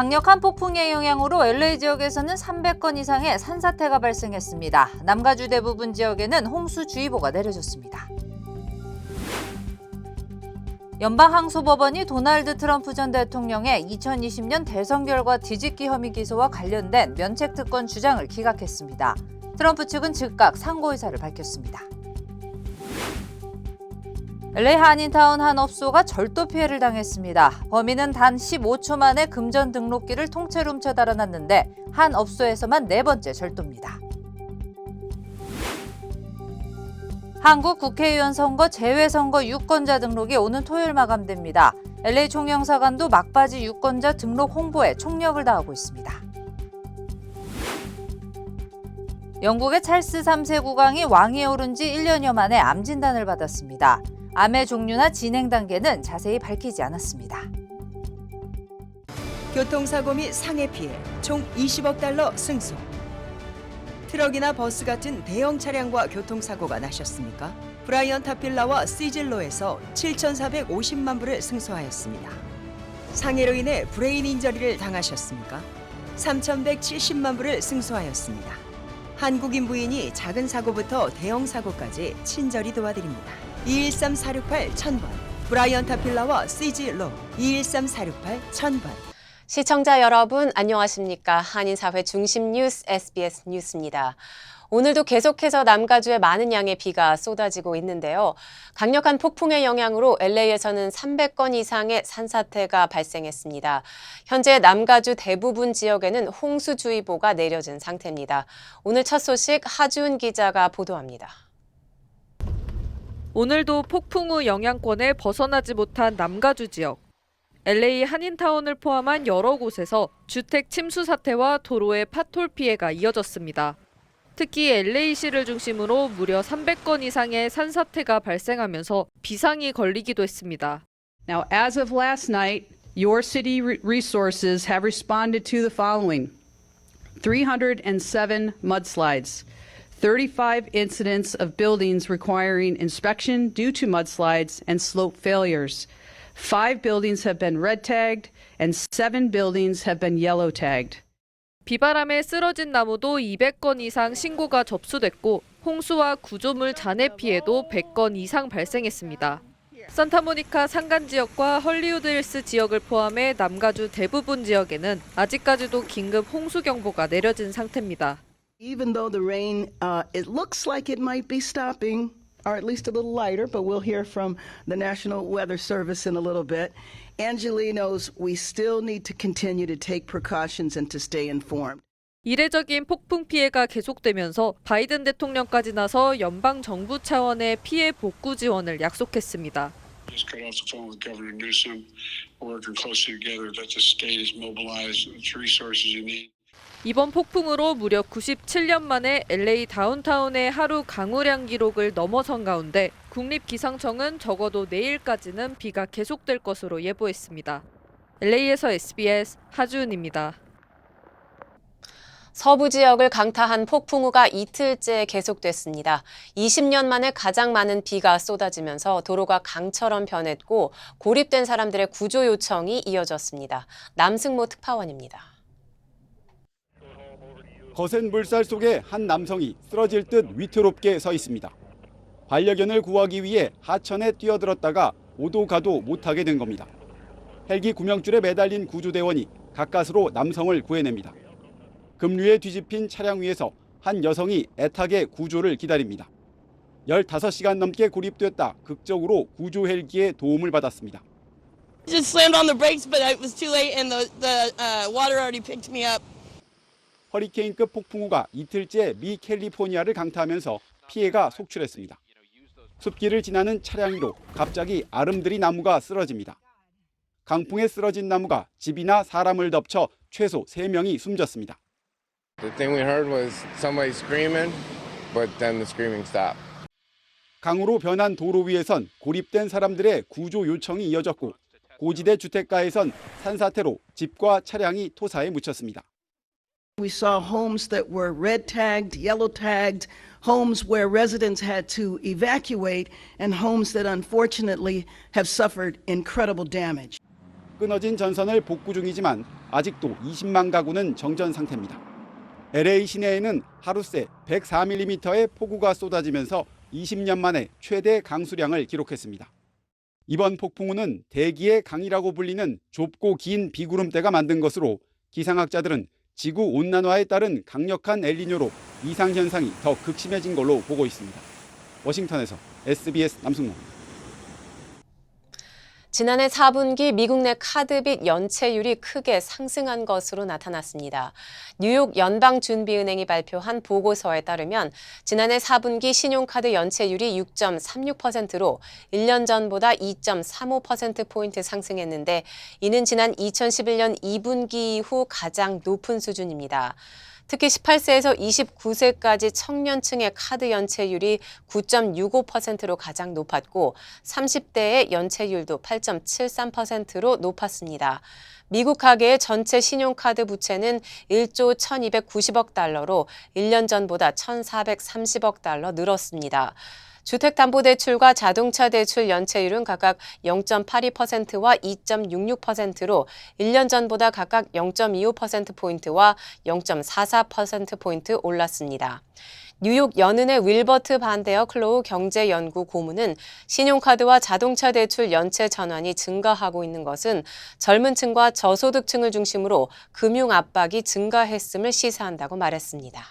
강력한 폭풍의 영향으로 LA 지역에서는 300건 이상의 산사태가 발생했습니다. 남가주 대부분 지역에는 홍수주의보가 내려졌습니다. 연방항소법원이 도널드 트럼프 전 대통령의 2020년 대선 결과 뒤집기 혐의 기소와 관련된 면책특권 주장을 기각했습니다. 트럼프 측은 즉각 상고 의사를 밝혔습니다. LA 한인타운 한 업소가 절도 피해를 당했습니다. 범인은 단 15초 만에 금전 등록기를 통째로 훔쳐 달아났는데 한 업소에서만 4번째 절도입니다. 한국 국회의원 선거 재외선거 유권자 등록이 오는 토요일 마감됩니다. LA 총영사관도 막바지 유권자 등록 홍보에 총력을 다하고 있습니다. 영국의 찰스 3세 국왕이 왕위에 오른 지 1년여 만에 암 진단을 받았습니다. 암의 종류나 진행 단계는 자세히 밝히지 않았습니다. 교통사고 및 상해 피해 총 20억 달러 승소. 트럭이나 버스 같은 대형 차량과 교통사고가 나셨습니까? 브라이언 타필라와 시즐로에서 7,450만 불을 승소하였습니다. 상해로 인해 브레인 인저리를 당하셨습니까? 3,170만 불을 승소하였습니다. 한국인 부인이 작은 사고부터 대형 사고까지 친절히 도와드립니다. 213-468-1000번 브라이언 타필라와 시즐로 213-468-1000번. 시청자 여러분 안녕하십니까? 한인사회 중심 뉴스 SBS 뉴스입니다. 오늘도 계속해서 남가주에 많은 양의 비가 쏟아지고 있는데요. 강력한 폭풍의 영향으로 LA에서는 300건 이상의 산사태가 발생했습니다. 현재 남가주 대부분 지역에는 홍수주의보가 내려진 상태입니다. 오늘 첫 소식 하주은 기자가 보도합니다. 오늘도 폭풍 후 영향권을 벗어나지 못한 남가주 지역. LA 한인타운을 포함한 여러 곳에서 주택 침수 사태와 도로의 파톨 피해가 이어졌습니다. 특히 LA시를 중심으로 무려 300건 이상의 산사태가 발생하면서 비상이 걸리기도 했습니다. Now, as of last night, your city resources have responded to the following: 307 mudslides, 35 incidents of buildings requiring inspection due to mudslides and slope failures. 5 buildings have been red tagged and 7 buildings have been yellow tagged. 비바람에 쓰러진 나무도 200건 이상 신고가 접수됐고 홍수와 구조물 잔해 피해도 100건 이상 발생했습니다. 산타모니카 산간 지역과 헐리우드 힐스 지역을 포함해 남가주 대부분 지역에는 아직까지도 긴급 홍수 경보가 내려진 상태입니다. Even though the rain, it looks like it might be stopping, or at least a little lighter, but we'll hear from the National Weather Service in a little bit. Angelenos, we still need to continue to take precautions and to stay informed. 이례적인 폭풍 피해가 계속되면서 바이든 대통령까지 나서 연방 정부 차원의 피해 복구 지원을 약속했습니다. Just got off the phone with Governor Newsom. We're working closely together that the state is mobilized its resources you need. 이번 폭풍으로 무려 97년 만에 LA 다운타운의 하루 강우량 기록을 넘어선 가운데 국립기상청은 적어도 내일까지는 비가 계속될 것으로 예보했습니다. LA에서 SBS 하주은입니다. 서부 지역을 강타한 폭풍우가 이틀째 계속됐습니다. 20년 만에 가장 많은 비가 쏟아지면서 도로가 강처럼 변했고 고립된 사람들의 구조 요청이 이어졌습니다. 남승모 특파원입니다. 거센 물살 속에 한 남성이 쓰러질 듯 위태롭게 서 있습니다. 반려견을 구하기 위해 하천에 뛰어들었다가 오도 가도 못하게 된 겁니다. 헬기 구명줄에 매달린 구조대원이 가까스로 남성을 구해냅니다. 급류에 뒤집힌 차량 위에서 한 여성이 애타게 구조를 기다립니다. 15시간 넘게 고립됐다 극적으로 구조 헬기의 도움을 받았습니다. Just slammed on the brakes, but it was too late, and the water already picked me up. 허리케인급 폭풍우가 이틀째 미 캘리포니아를 강타하면서 피해가 속출했습니다. 숲길을 지나는 차량 위로 갑자기 아름드리 나무가 쓰러집니다. 강풍에 쓰러진 나무가 집이나 사람을 덮쳐 최소 3명이 숨졌습니다. The thing we heard was somebody screaming, but then the screaming stopped. 강으로 변한 도로 위에선 고립된 사람들의 구조 요청이 이어졌고 고지대 주택가에선 산사태로 집과 차량이 토사에 묻혔습니다. We saw homes that were red tagged, yellow tagged, homes where residents had to evacuate, and homes that unfortunately have suffered incredible damage. 끊어진 전선을 복구 중이지만 아직도 20만 가구는 정전 상태입니다. LA 시내에는 하루 새 104mm의 폭우가 쏟아지면서 20년 만에 최대 강수량을 기록했습니다. 이번 폭풍우는 대기의 강이라고 불리는 좁고 긴 비구름대가 만든 것으로 기상학자들은 지구 온난화에 따른 강력한 엘니뇨로 이상현상이 더 극심해진 걸로 보고 있습니다. 워싱턴에서 SBS 남승모입니다. 지난해 4분기 미국 내 카드빚 연체율이 크게 상승한 것으로 나타났습니다. 뉴욕 연방준비은행이 발표한 보고서에 따르면 지난해 4분기 신용카드 연체율이 6.36%로 1년 전보다 2.35%포인트 상승했는데 이는 지난 2011년 2분기 이후 가장 높은 수준입니다. 특히 18세에서 29세까지 청년층의 카드 연체율이 9.65%로 가장 높았고 30대의 연체율도 8.73%로 높았습니다. 미국 가계의 전체 신용카드 부채는 1조 1,290억 달러로 1년 전보다 1,430억 달러 늘었습니다. 주택담보대출과 자동차 대출 연체율은 각각 0.82%와 2.66%로 1년 전보다 각각 0.25%포인트와 0.44%포인트 올랐습니다. 뉴욕 연은의 윌버트 반데어 클로우 경제연구 고문은 신용카드와 자동차 대출 연체 전환이 증가하고 있는 것은 젊은 층과 저소득층을 중심으로 금융 압박이 증가했음을 시사한다고 말했습니다.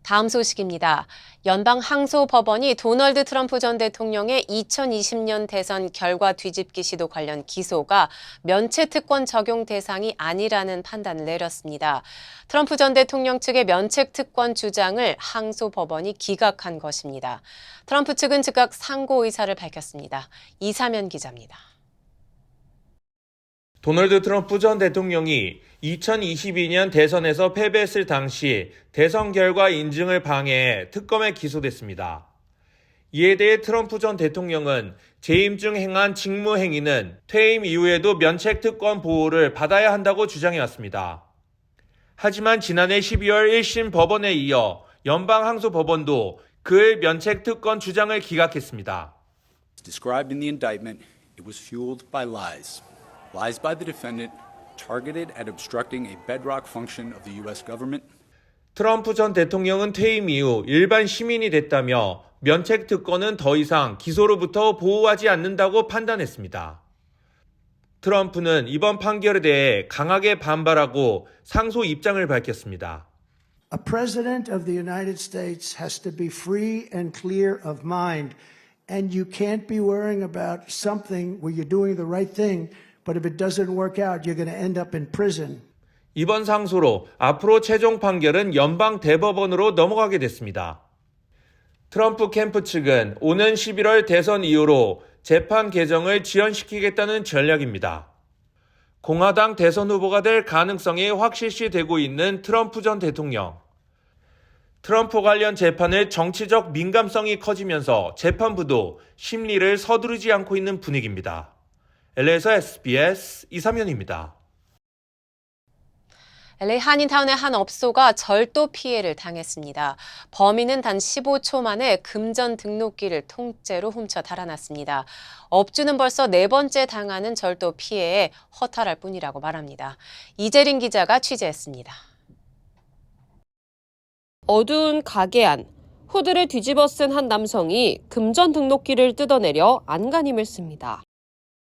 다음 소식입니다. 연방항소법원이 도널드 트럼프 전 대통령의 2020년 대선 결과 뒤집기 시도 관련 기소가 면책특권 적용 대상이 아니라는 판단을 내렸습니다. 트럼프 전 대통령 측의 면책특권 주장을 항소법원이 기각한 것입니다. 트럼프 측은 즉각 상고 의사를 밝혔습니다. 이사면 기자입니다. 도널드 트럼프 전 대통령이 2022년 대선에서 패배했을 당시 대선 결과 인증을 방해해 특검에 기소됐습니다. 이에 대해 트럼프 전 대통령은 재임 중 행한 직무행위는 퇴임 이후에도 면책특권 보호를 받아야 한다고 주장해왔습니다. 하지만 지난해 12월 1심 법원에 이어 연방항소법원도 그의 면책특권 주장을 기각했습니다. Described in the indictment, it was fueled by lies. Lies by the defendant targeted at obstructing a bedrock function of the U.S. government. 트럼프 전 대통령은 퇴임 이후 일반 시민이 됐다며 면책특권은 더 이상 기소로부터 보호하지 않는다고 판단했습니다. 트럼프는 이번 판결에 대해 강하게 반발하고 상소 입장을 밝혔습니다. A president of the United States has to be free and clear of mind, and you can't be worrying about something where you're doing the right thing. But if it doesn't work out, you're going to end up in prison. 이번 상소로 앞으로 최종 판결은 연방 대법원으로 넘어가게 됐습니다. 트럼프 캠프 측은 오는 11월 대선 이후로 재판 개정을 지연시키겠다는 전략입니다. 공화당 대선 후보가 될 가능성이 확실시되고 있는 트럼프 전 대통령. 트럼프 관련 재판의 정치적 민감성이 커지면서 재판부도 심리를 서두르지 않고 있는 분위기입니다. LA에서 SBS 이사면입니다. LA 한인타운의 한 업소가 절도 피해를 당했습니다. 범인은 단 15초 만에 금전 등록기를 통째로 훔쳐 달아났습니다. 업주는 벌써 4번째 당하는 절도 피해에 허탈할 뿐이라고 말합니다. 이재린 기자가 취재했습니다. 어두운 가게 안, 후드를 뒤집어 쓴 한 남성이 금전 등록기를 뜯어내려 안간힘을 씁니다.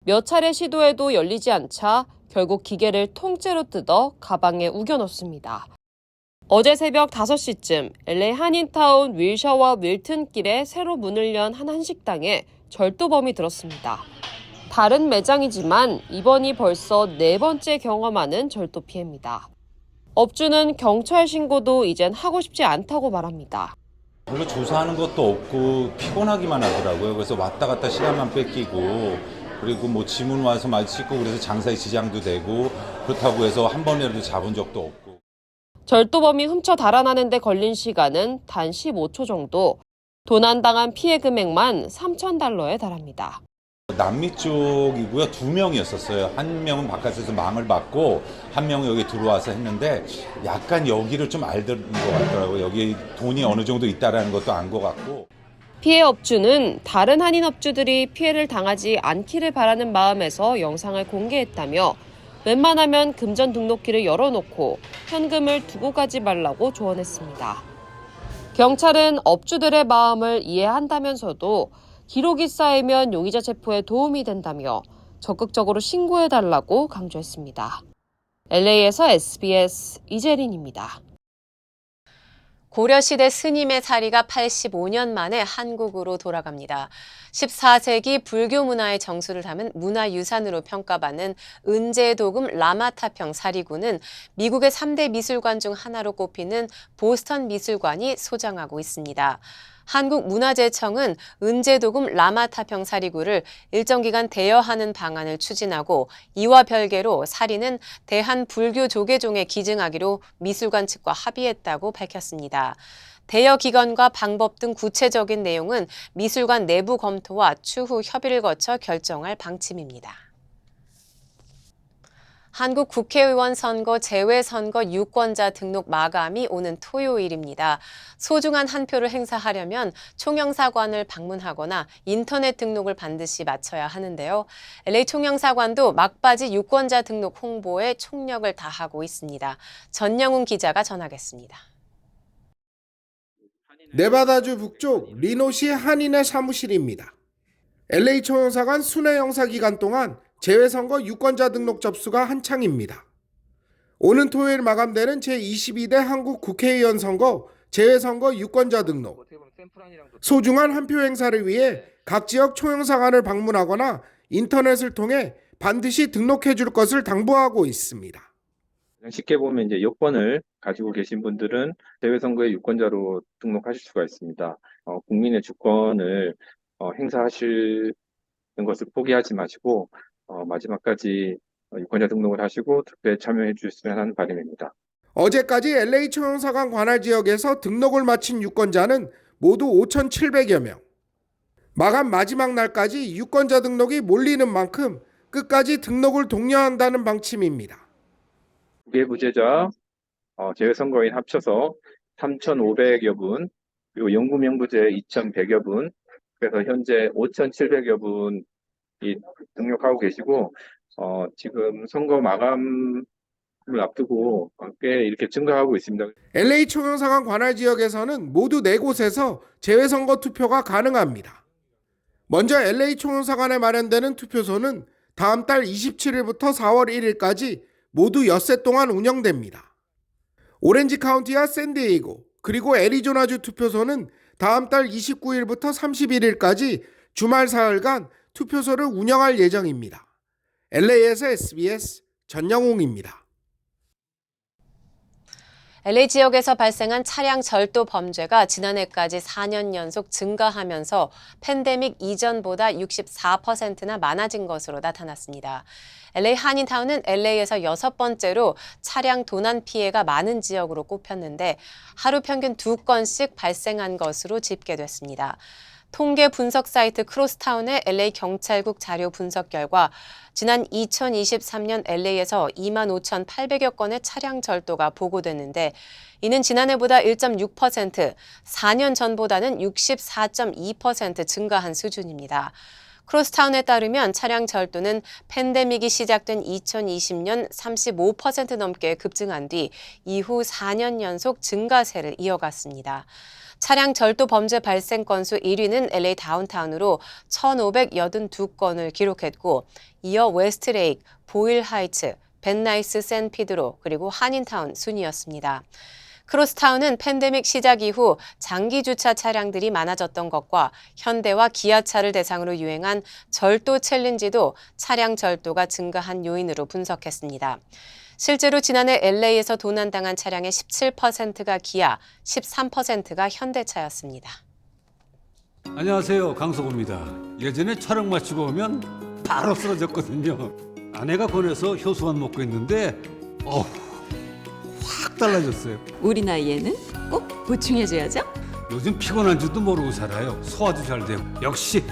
몇 차례 시도해도 열리지 않자 결국 기계를 통째로 뜯어 가방에 우겨 넣습니다. 어제 새벽 5시쯤 LA 한인타운 윌셔와 윌튼길에 새로 문을 연 한 한식당에 절도범이 들었습니다. 다른 매장이지만 이번이 벌써 4번째 경험하는 절도 피해입니다. 업주는 경찰 신고도 이젠 하고 싶지 않다고 말합니다. 별로 조사하는 것도 없고 피곤하기만 하더라고요. 그래서 왔다 갔다 시간만 뺏기고 그리고 뭐 지문 와서 말 씻고 그래서 장사에 지장도 되고 그렇다고 해서 한 번이라도 잡은 적도 없고. 절도범이 훔쳐 달아나는 데 걸린 시간은 단 15초 정도. 도난당한 피해 금액만 $3,000에 달합니다. 남미 쪽이고요. 2명이었었어요. 한 명은 바깥에서 망을 받고 한 명은 여기 들어와서 했는데 약간 여기를 좀 알던 것 같더라고요. 여기 돈이 어느 정도 있다라는 것도 안 것 같고. 피해 업주는 다른 한인 업주들이 피해를 당하지 않기를 바라는 마음에서 영상을 공개했다며 웬만하면 금전 등록기를 열어놓고 현금을 두고 가지 말라고 조언했습니다. 경찰은 업주들의 마음을 이해한다면서도 기록이 쌓이면 용의자 체포에 도움이 된다며 적극적으로 신고해달라고 강조했습니다. LA에서 SBS 이재린입니다. 고려시대 스님의 사리가 85년 만에 한국으로 돌아갑니다. 14세기 불교 문화의 정수를 담은 문화유산으로 평가받는 은제도금 라마타평 사리구는 미국의 3대 미술관 중 하나로 꼽히는 보스턴 미술관이 소장하고 있습니다. 한국문화재청은 은제도금 라마타평 사리구를 일정 기간 대여하는 방안을 추진하고 이와 별개로 사리는 대한불교조계종에 기증하기로 미술관 측과 합의했다고 밝혔습니다. 대여 기간과 방법 등 구체적인 내용은 미술관 내부 검토와 추후 협의를 거쳐 결정할 방침입니다. 한국 국회의원 선거 재외선거 유권자 등록 마감이 오는 토요일입니다. 소중한 한 표를 행사하려면 총영사관을 방문하거나 인터넷 등록을 반드시 마쳐야 하는데요. LA 총영사관도 막바지 유권자 등록 홍보에 총력을 다하고 있습니다. 전영훈 기자가 전하겠습니다. 네바다주 북쪽 리노시 한인의 사무실입니다. LA 총영사관 순회 영사 기간 동안 재외선거 유권자 등록 접수가 한창입니다. 오는 토요일 마감되는 제22대 한국 국회의원 선거 재외선거 유권자 등록. 소중한 한 표 행사를 위해 각 지역 총영사관을 방문하거나 인터넷을 통해 반드시 등록해 줄 것을 당부하고 있습니다. 쉽게 보면 이제 여권을 가지고 계신 분들은 재외선거의 유권자로 등록하실 수가 있습니다. 국민의 주권을 행사하시는 것을 포기하지 마시고 마지막까지 유권자 등록을 하시고 투표에 참여해 주셨으면 하는 바람입니다. 어제까지 LA 총영사관 관할 지역에서 등록을 마친 유권자는 모두 5,700여 명. 마감 마지막 날까지 유권자 등록이 몰리는 만큼 끝까지 등록을 독려한다는 방침입니다. 무게부재자, 재외선거인 합쳐서 3,500여 분, 그리고 영구명부제 2,100여 분, 그래서 현재 5,700여 분이 등록하고 계시고 지금 선거 마감을 앞두고 꽤 이렇게 증가하고 있습니다. LA 총영사관 관할 지역에서는 모두 4곳에서 재외선거 투표가 가능합니다. 먼저 LA 총영사관에 마련되는 투표소는 다음 달 27일부터 4월 1일까지 모두 엿새 동안 운영됩니다. 오렌지 카운티와 샌디에이고 그리고 애리조나주 투표소는 다음 달 29일부터 31일까지 주말 사흘간 투표소를 운영할 예정입니다. LA에서 SBS 전영웅입니다. LA 지역에서 발생한 차량 절도 범죄가 지난해까지 4년 연속 증가하면서 팬데믹 이전보다 64%나 많아진 것으로 나타났습니다. LA 한인타운은 LA에서 6번째로 차량 도난 피해가 많은 지역으로 꼽혔는데 하루 평균 2건씩 발생한 것으로 집계됐습니다. 통계 분석 사이트 크로스타운의 LA 경찰국 자료 분석 결과 지난 2023년 LA에서 25,800여 건의 차량 절도가 보고됐는데 이는 지난해보다 1.6%, 4년 전보다는 64.2% 증가한 수준입니다. 크로스타운에 따르면 차량 절도는 팬데믹이 시작된 2020년 35% 넘게 급증한 뒤 이후 4년 연속 증가세를 이어갔습니다. 차량 절도 범죄 발생 건수 1위는 LA 다운타운으로 1,582건을 기록했고 이어 웨스트레이크, 보일 하이츠, 벤나이스 샌피드로 그리고 한인타운 순이었습니다. 크로스타운은 팬데믹 시작 이후 장기 주차 차량들이 많아졌던 것과 현대와 기아차를 대상으로 유행한 절도 챌린지도 차량 절도가 증가한 요인으로 분석했습니다. 실제로 지난해 LA에서 도난당한 차량의 17%가 기아, 13%가 현대차였습니다. 안녕하세요, 강석호입니다. 예전에 촬영 마치고 오면 바로 쓰러졌거든요. 아내가 권해서 효소만 먹고 있는데 확 달라졌어요. 우리 나이에는 꼭 보충해줘야죠. 요즘 피곤한 줄도 모르고 살아요. 소화도 잘 되고. 역시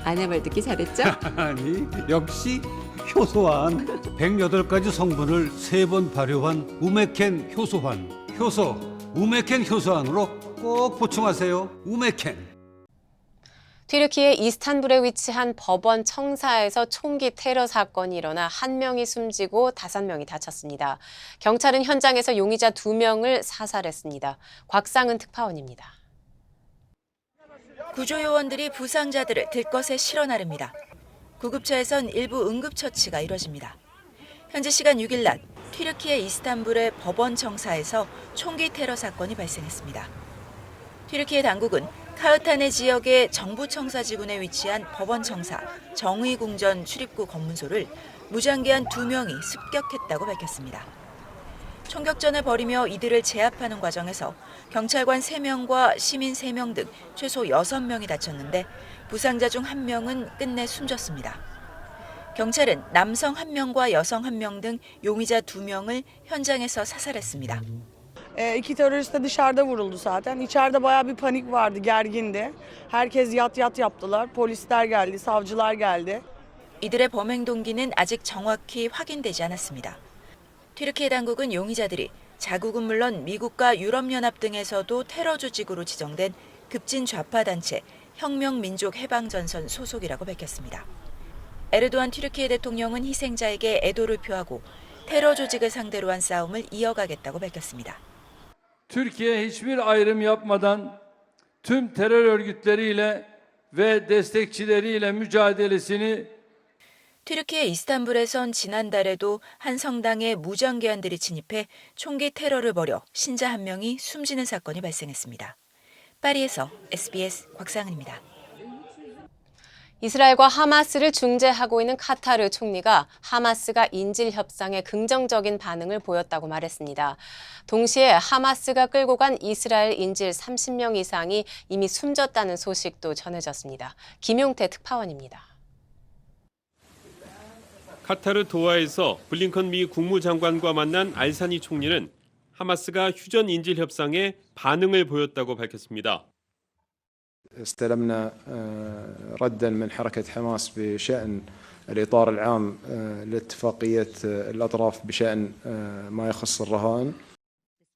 아내 말 듣기 잘했죠? 아니 역시 효소환. 108가지 성분을 3번 발효한 우메켄 효소환. 효소 우메켄 효소환으로 꼭 보충하세요. 우메켄. 튀르키예 이스탄불에 위치한 법원 청사에서 총기 테러 사건이 일어나 1명이 숨지고 5명이 다쳤습니다. 경찰은 현장에서 용의자 2명을 사살했습니다. 곽상은 특파원입니다. 구조요원들이 부상자들을 들것에 실어 나릅니다. 구급차에선 일부 응급처치가 이뤄집니다. 현지 시간 6일 낮 튀르키예 이스탄불의 법원 청사에서 총기 테러 사건이 발생했습니다. 튀르키예 당국은 카흐타네 지역의 정부 청사지군에 위치한 법원 청사 정의궁전 출입구 검문소를 무장기한 2명이 습격했다고 밝혔습니다. 총격전을 벌이며 이들을 제압하는 과정에서 경찰관 3명과 시민 3명 등 최소 6명이 다쳤는데 부상자 중 1명은 끝내 숨졌습니다. 경찰은 남성 1명과 여성 1명 등 용의자 2명을 현장에서 sasal했습니다. İki terörist de dışarıda vuruldu zaten. İçeride bayağı bir panik vardı, gergindi. Herkes yat yaptılar. Polisler geldi, savcılar geldi. 이들의 범행 동기는 아직 정확히 확인되지 않았습니다. 튀르키예 당국은 용의자들이 자국은 물론 미국과 유럽연합 등에서도 테러 조직으로 지정된 급진 좌파 단체 혁명민족해방전선 소속이라고 밝혔습니다. 에르도안 튀르키예 대통령은 희생자에게 애도를 표하고 테러 조직을 상대로 한 싸움을 이어가겠다고 밝혔습니다. Türkiye hiçbir ayrım yapmadan tüm terör örgütleriyle ve destekçileriyle mücadelesini 튀르키예 이스탄불에선 지난달에도 한 성당에 무장괴한들이 침입해 총기 테러를 벌여 신자 1명이 숨지는 사건이 발생했습니다. 파리에서 SBS 곽상은입니다. 이스라엘과 하마스를 중재하고 있는 카타르 총리가 하마스가 인질 협상에 긍정적인 반응을 보였다고 말했습니다. 동시에 하마스가 끌고 간 이스라엘 인질 30명 이상이 이미 숨졌다는 소식도 전해졌습니다. 김용태 특파원입니다. 카타르 도하에서 블링컨 미 국무장관과 만난 알사니 총리는 하마스가 휴전 인질 협상에 반응을 보였다고 밝혔습니다. استلمنا ردا من حركة حماس بشأن الإطار العام لاتفاقية الأطراف بشأن ما يخص الرهان.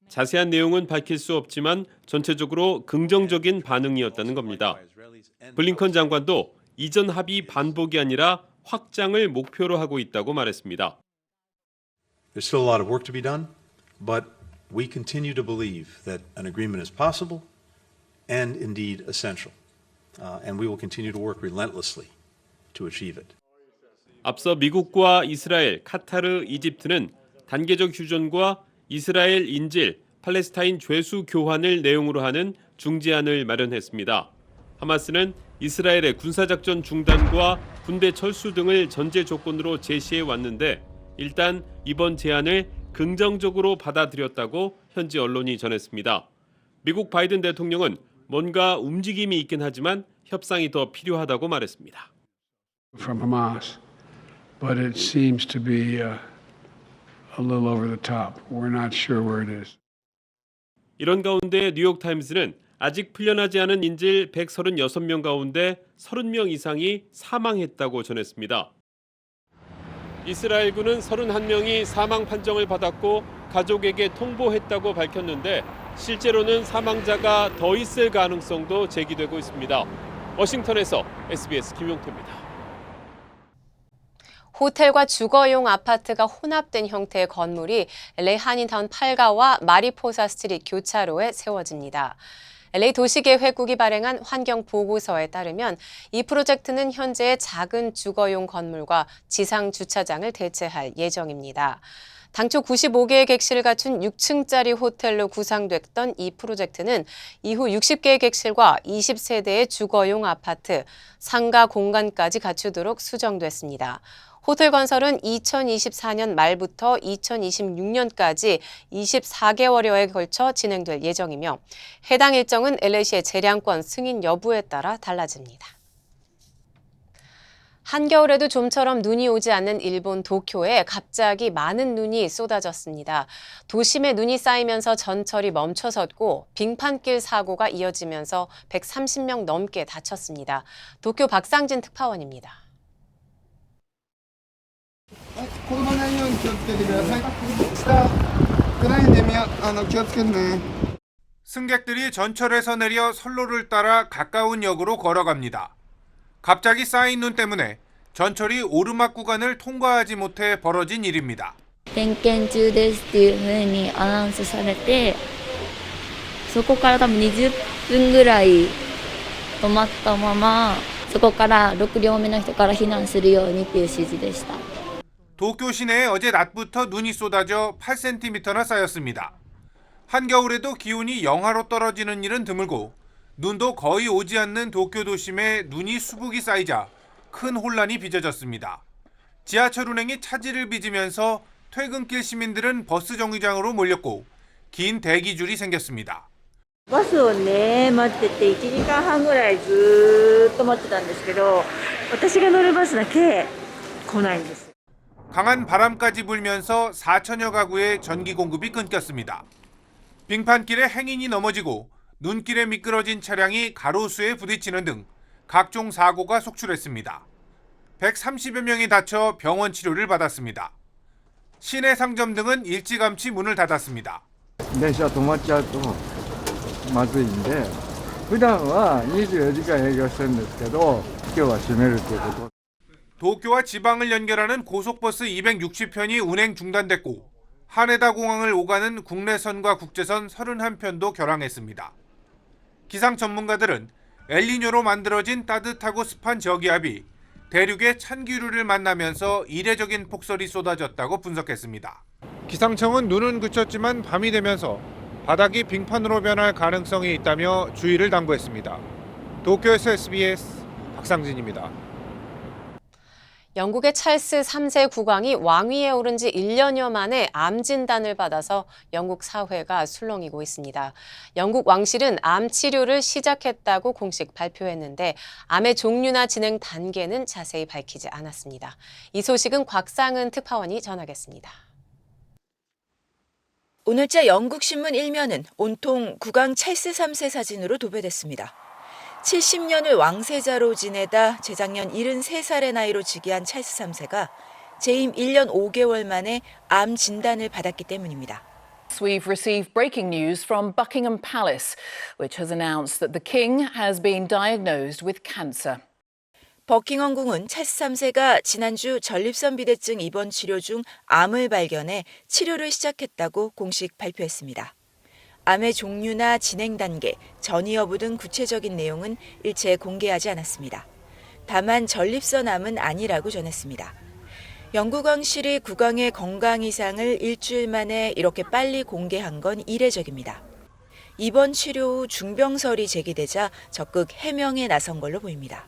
자세한 내용은 밝힐 수 없지만 전체적으로 긍정적인 반응이었다는 겁니다. 블링컨 장관도 이전 합의 반복이 아니라 확장을 목표로 하고 있다고 말했습니다. There's still a lot of work to be done, but we continue to believe that an agreement is possible and indeed essential. And we will continue to work relentlessly to achieve it. 앞서 미국과 이스라엘, 카타르, 이집트는 단계적 휴전과 이스라엘 인질, 팔레스타인 죄수 교환을 내용으로 하는 중재안을 마련했습니다. 하마스는 이스라엘의 군사작전 중단과 군대 철수 등을 전제 조건으로 제시해 왔는데 일단 이번 제안을 긍정적으로 받아들였다고 현지 언론이 전했습니다. 미국 바이든 대통령은 뭔가 움직임이 있긴 하지만 협상이 더 필요하다고 말했습니다. From Hamas, but it seems to be a little over the top. We're not sure where it is. 이런 가운데 뉴욕타임스는 아직 풀려나지 않은 인질 136명 가운데 30명 이상이 사망했다고 전했습니다. 이스라엘군은 31명이 사망 판정을 받았고 가족에게 통보했다고 밝혔는데 실제로는 사망자가 더 있을 가능성도 제기되고 있습니다. 워싱턴에서 SBS 김용태입니다. 호텔과 주거용 아파트가 혼합된 형태의 건물이 LA 한인타운 8가와 마리포사 스트리트 교차로에 세워집니다. LA 도시계획국이 발행한 환경보고서에 따르면 이 프로젝트는 현재 작은 주거용 건물과 지상 주차장을 대체할 예정입니다. 당초 95개의 객실을 갖춘 6층짜리 호텔로 구상됐던 이 프로젝트는 이후 60개의 객실과 20세대의 주거용 아파트, 상가 공간까지 갖추도록 수정됐습니다. 호텔 건설은 2024년 말부터 2026년까지 24개월여에 걸쳐 진행될 예정이며 해당 일정은 LA시의 재량권 승인 여부에 따라 달라집니다. 한겨울에도 좀처럼 눈이 오지 않는 일본 도쿄에 갑자기 많은 눈이 쏟아졌습니다. 도심에 눈이 쌓이면서 전철이 멈춰섰고 빙판길 사고가 이어지면서 130명 넘게 다쳤습니다. 도쿄 박상진 특파원입니다. 승객들이 전철에서 내려 선로를 따라 가까운 역으로 걸어갑니다. 갑자기 쌓인 눈 때문에 전철이 오르막 구간을 통과하지 못해 벌어진 일입니다. 点検中ですっていう風にアナウンスされて、そこから多分20分ぐらい止まったまま、そこから6両目の人から避難するようにっていう指示でした。 도쿄 시내에 어제 낮부터 눈이 쏟아져 8cm나 쌓였습니다. 한겨울에도 기온이 영하로 떨어지는 일은 드물고 눈도 거의 오지 않는 도쿄 도심에 눈이 수북이 쌓이자 큰 혼란이 빚어졌습니다. 지하철 운행이 차질을 빚으면서 퇴근길 시민들은 버스 정류장으로 몰렸고 긴 대기줄이 생겼습니다. バスをね、待ってて1時間半ぐらいずっと待ってたんですけど、私が乗るバスだけ来ないんです。 강한 바람까지 불면서 4천여 가구의 전기 공급이 끊겼습니다. 빙판길에 행인이 넘어지고 눈길에 미끄러진 차량이 가로수에 부딪히는 등 각종 사고가 속출했습니다. 130여 명이 다쳐 병원 치료를 받았습니다. 시내 상점 등은 일찌감치 문을 닫았습니다. 電車止まっちゃうとまずいんで、普段は24時間営業してるんですけど、今日は閉めるということ。 도쿄와 지방을 연결하는 고속버스 260편이 운행 중단됐고 하네다 공항을 오가는 국내선과 국제선 31편도 결항했습니다. 기상 전문가들은 엘니뇨로 만들어진 따뜻하고 습한 저기압이 대륙의 찬 기류를 만나면서 이례적인 폭설이 쏟아졌다고 분석했습니다. 기상청은 눈은 그쳤지만 밤이 되면서 바닥이 빙판으로 변할 가능성이 있다며 주의를 당부했습니다. 도쿄에서 SBS 박상진입니다. 영국의 찰스 3세 국왕이 왕위에 오른 지 1년여 만에 암 진단을 받아서 영국 사회가 술렁이고 있습니다. 영국 왕실은 암 치료를 시작했다고 공식 발표했는데 암의 종류나 진행 단계는 자세히 밝히지 않았습니다. 이 소식은 곽상은 특파원이 전하겠습니다. 오늘자 영국 신문 1면은 온통 국왕 찰스 3세 사진으로 도배됐습니다. 70년을 왕세자로 지내다 재작년 73살의 나이로 즉위한 찰스 3세가 재임 1년 5개월 만에 암 진단을 받았기 때문입니다. We've received breaking news from Buckingham Palace, which has announced that the king has been diagnosed with cancer. 버킹엄궁은 찰스 3세가 지난주 전립선 비대증 입원 치료 중 암을 발견해 치료를 시작했다고 공식 발표했습니다. 암의 종류나 진행 단계, 전이 여부 등 구체적인 내용은 일체 공개하지 않았습니다. 다만 전립선 암은 아니라고 전했습니다. 영국 왕실이 국왕의 건강 이상을 일주일 만에 이렇게 빨리 공개한 건 이례적입니다. 입원 치료 후 중병설이 제기되자 적극 해명에 나선 걸로 보입니다.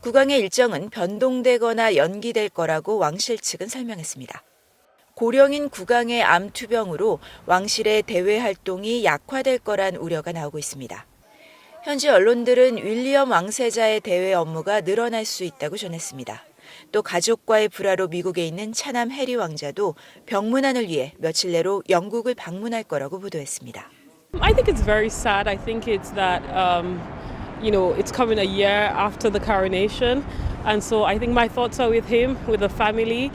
국왕의 일정은 변동되거나 연기될 거라고 왕실 측은 설명했습니다. 고령인 국왕의 암 투병으로 왕실의 대외 활동이 약화될 거란 우려가 나오고 있습니다. 현지 언론들은 윌리엄 왕세자의 대외 업무가 늘어날 수 있다고 전했습니다. 또 가족과의 불화로 미국에 있는 차남 해리 왕자도 병문안을 위해 며칠 내로 영국을 방문할 거라고 보도했습니다. I think it's very sad. I think it's that it's coming a year after the coronation, and so I think my thoughts are with him, with the family.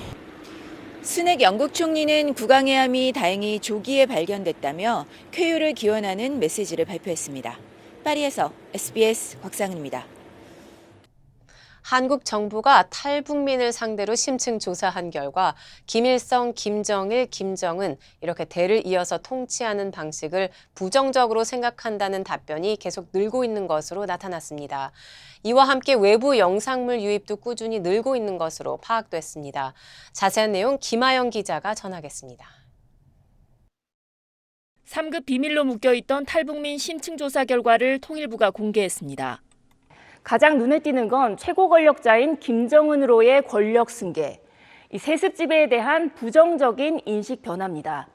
스낵 영국 총리는 국왕의 암이 다행히 조기에 발견됐다며 쾌유를 기원하는 메시지를 발표했습니다. 파리에서 SBS 곽상은입니다. 한국 정부가 탈북민을 상대로 심층 조사한 결과 김일성, 김정일, 김정은 이렇게 대를 이어서 통치하는 방식을 부정적으로 생각한다는 답변이 계속 늘고 있는 것으로 나타났습니다. 이와 함께 외부 영상물 유입도 꾸준히 늘고 있는 것으로 파악됐습니다. 자세한 내용 김아영 기자가 전하겠습니다. 3급 비밀로 묶여있던 탈북민 심층 조사 결과를 통일부가 공개했습니다. 가장 눈에 띄는 건 최고 권력자인 김정은으로의 권력 승계, 이 세습 지배에 대한 부정적인 인식 변화입니다.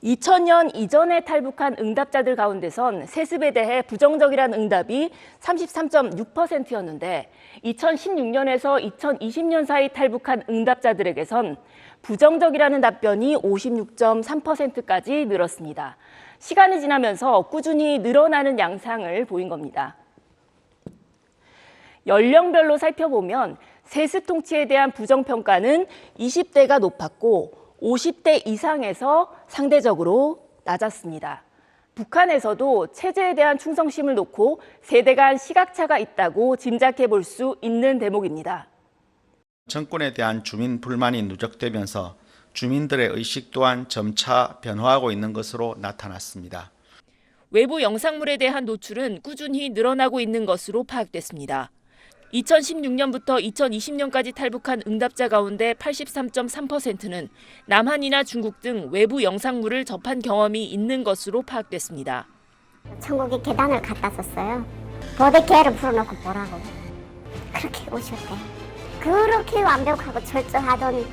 2000년 이전에 탈북한 응답자들 가운데선 세습에 대해 부정적이라는 응답이 33.6%였는데 2016년에서 2020년 사이 탈북한 응답자들에게선 부정적이라는 답변이 56.3%까지 늘었습니다. 시간이 지나면서 꾸준히 늘어나는 양상을 보인 겁니다. 연령별로 살펴보면 세습 통치에 대한 부정평가는 20대가 높았고 50대 이상에서 상대적으로 낮았습니다. 북한에서도 체제에 대한 충성심을 놓고 세대 간 시각차가 있다고 짐작해 볼 수 있는 대목입니다. 정권에 대한 주민 불만이 누적되면서 주민들의 의식 또한 점차 변화하고 있는 것으로 나타났습니다. 외부 영상물에 대한 노출은 꾸준히 늘어나고 있는 것으로 파악됐습니다. 2016년부터 2020년까지 탈북한 응답자 가운데 83.3%는 남한이나 중국 등 외부 영상물을 접한 경험이 있는 것으로 파악됐습니다. 천국에 계단을 갖다 줬어요. 보드개를 풀어놓고 보라고. 그렇게 오셨대요. 그렇게 완벽하고 철저하던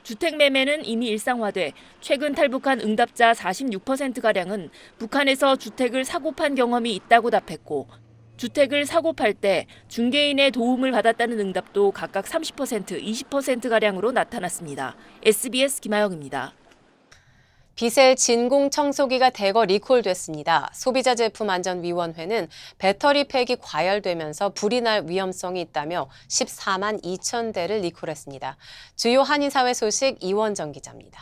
주택 매매는 이미 일상화돼 최근 탈북한 응답자 46%가량은 북한에서 주택을 사고 판 경험이 있다고 답했고 주택을 사고 팔 때 중개인의 도움을 받았다는 응답도 각각 30%, 20%가량으로 나타났습니다. SBS 김아영입니다. 비셀 진공청소기가 대거 리콜됐습니다. 소비자제품안전위원회는 배터리 팩이 과열되면서 불이 날 위험성이 있다며 14만 2천 대를 리콜했습니다. 주요 한인사회 소식 이원정 기자입니다.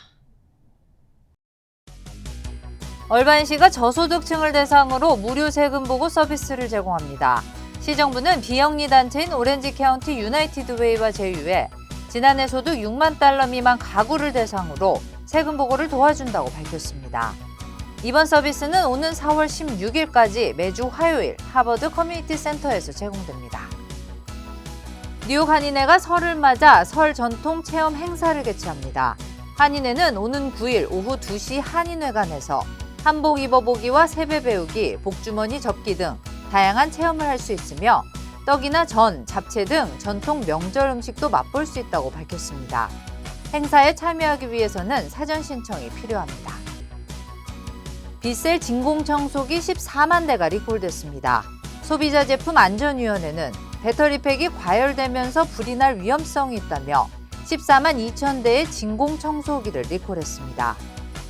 얼반시가 저소득층을 대상으로 무료 세금 보고 서비스를 제공합니다. 시정부는 비영리 단체인 오렌지 카운티 유나이티드 웨이와 제휴해 지난해 소득 6만 달러 미만 가구를 대상으로 세금 보고를 도와준다고 밝혔습니다. 이번 서비스는 오는 4월 16일까지 매주 화요일 하버드 커뮤니티 센터에서 제공됩니다. 뉴욕 한인회가 설을 맞아 설 전통 체험 행사를 개최합니다. 한인회는 오는 9일 오후 2시 한인회관에서 한복 입어보기와 세배 배우기, 복주머니 접기 등 다양한 체험을 할 수 있으며 떡이나 전, 잡채 등 전통 명절 음식도 맛볼 수 있다고 밝혔습니다. 행사에 참여하기 위해서는 사전 신청이 필요합니다. 비셀 진공청소기 14만 대가 리콜됐습니다. 소비자제품안전위원회는 배터리팩이 과열되면서 불이 날 위험성이 있다며 14만 2천 대의 진공청소기를 리콜했습니다.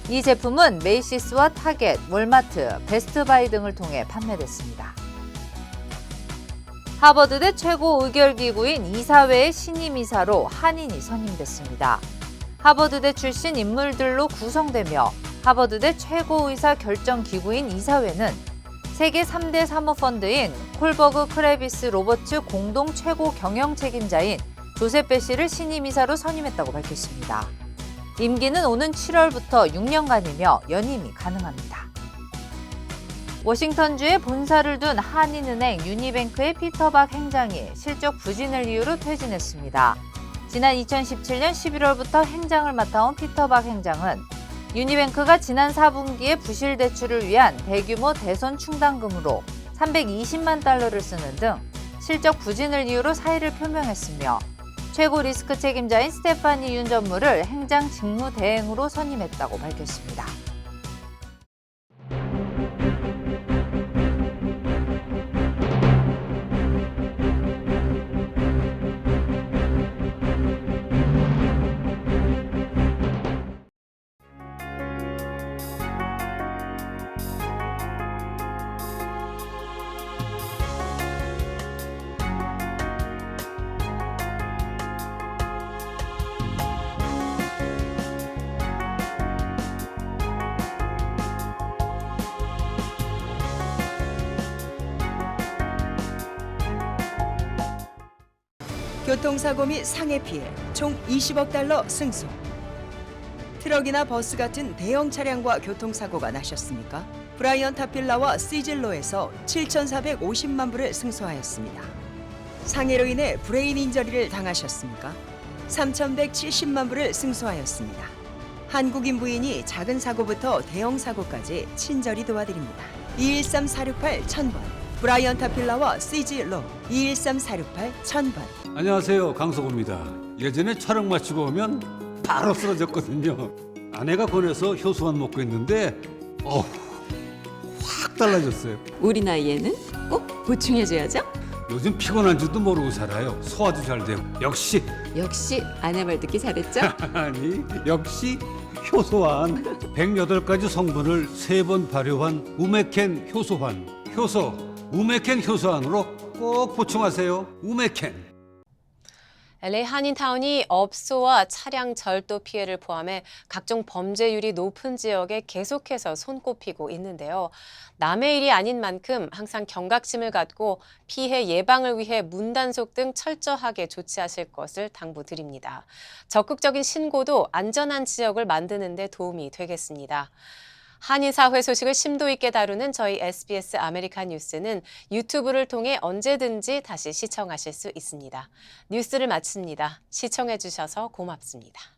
이 제품은 메이시스와 타겟, 월마트, 베스트바이 등을 통해 판매됐습니다. 하버드대 최고 의결기구인 이사회의 신임이사로 한인이 선임됐습니다. 하버드대 출신 인물들로 구성되며 하버드대 최고의사 결정기구인 이사회는 세계 3대 사모펀드인 콜버그 크레비스 로버츠 공동 최고 경영 책임자인 조세페 씨를 신임이사로 선임했다고 밝혔습니다. 임기는 오는 7월부터 6년간이며 연임이 가능합니다. 워싱턴주에 본사를 둔 한인은행 유니뱅크의 피터 박 행장이 실적 부진을 이유로 퇴진했습니다. 지난 2017년 11월부터 행장을 맡아온 피터 박 행장은 유니뱅크가 지난 4분기에 부실 대출을 위한 대규모 대손 충당금으로 320만 달러를 쓰는 등 실적 부진을 이유로 사의를 표명했으며 최고 리스크 책임자인 스테파니 윤 전무를 행장 직무 대행으로 선임했다고 밝혔습니다. 교통사고 및 상해 피해 총 20억 달러 승소. 트럭이나 버스 같은 대형 차량과 교통사고가 나셨습니까? 브라이언 타필라와 시즐로에서 7,450만 불을 승소하였습니다. 상해로 인해 브레인 인저리를 당하셨습니까? 3,170만 불을 승소하였습니다. 한국인 부인이 작은 사고부터 대형 사고까지 친절히 도와드립니다. 213-468-1000번 브라이언 타필라와 시즐로 213-468-1000번. 안녕하세요, 강석호입니다. 예전에 촬영 마치고 오면 바로 쓰러졌거든요. 아내가 권해서 효소만 먹고 있는데 확 달라졌어요. 우리 나이에는 꼭 보충해줘야죠. 요즘 피곤한 줄도 모르고 살아요. 소화도 잘 되고. 역시 아내 말 듣기 잘했죠? 아니, 역시 효소환. 108가지 성분을 3번 발효한 우메켄 효소환. 효소 우메켄 효소환으로 꼭 보충하세요. 우메켄. LA 한인타운이 업소와 차량 절도 피해를 포함해 각종 범죄율이 높은 지역에 계속해서 손꼽히고 있는데요. 남의 일이 아닌 만큼 항상 경각심을 갖고 피해 예방을 위해 문단속 등 철저하게 조치하실 것을 당부드립니다. 적극적인 신고도 안전한 지역을 만드는 데 도움이 되겠습니다. 한인사회 소식을 심도 있게 다루는 저희 SBS 아메리칸 뉴스는 유튜브를 통해 언제든지 다시 시청하실 수 있습니다. 뉴스를 마칩니다. 시청해 주셔서 고맙습니다.